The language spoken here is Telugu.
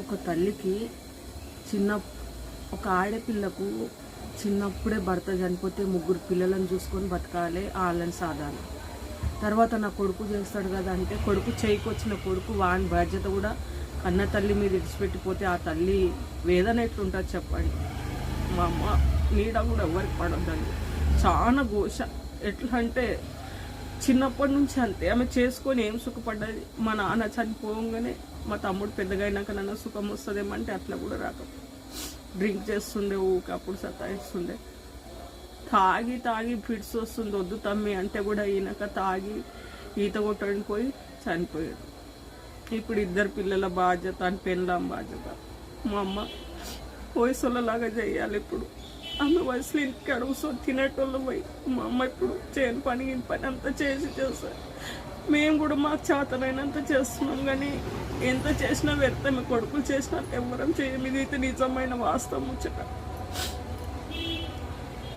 ఒక తల్లికి ఒక ఆడపిల్లకు చిన్నప్పుడే భర్త చనిపోతే 3 పిల్లలను చూసుకొని బతకాలి, వాళ్ళని సాధాలి. తర్వాత నా కొడుకు చేస్తాడు కదా అంటే కొడుకు చేయికొచ్చిన కొడుకు వాని బాధ్యత కూడా కన్న తల్లి మీద ఇడిచిపెట్టిపోతే ఆ తల్లి వేదన ఎట్లుంటుంది చెప్పండి. మా అమ్మ నీడ కూడా ఎవరికి పడొద్దండి. చాలా ఘోష. ఎట్లా అంటే చిన్నప్పటి నుంచి అంతే ఆమె చేసుకొని ఏం సుఖపడ్డది. మా నాన్న చనిపోగానే మా తమ్ముడు పెద్దగా అయినాక నన్ను సుఖం వస్తుందేమంటే అట్లా కూడా రాక డ్రింక్ చేస్తుండే, ఊకి అప్పుడు సతాయిస్తుండే. తాగి ఫిట్స్ వస్తుంది, వద్దు తమ్మి అంటే కూడా ఈయనక తాగి ఈత కొట్టడానికి పోయి చనిపోయాడు. ఇప్పుడు 2 పిల్లల బాధ్యత అని పెళ్ళాం బాధ్యత. మా అమ్మ వయసులలాగా చేయాలి. ఇప్పుడు ఆమె వయసులో ఇంటికి అడుగుసో తినేటోళ్ళు పోయి మా అమ్మ ఇప్పుడు చేయని పని అంతా చేస్తారు. మేము కూడా మాకు చేతనైనంత చేస్తున్నాం, కానీ ఎంత చేసినా వ్యర్థమే. కొడుకులు చేసినట్టు ఎవరం చేయము. ఇది అయితే నిజమైన వాస్తవం ముచ్చట.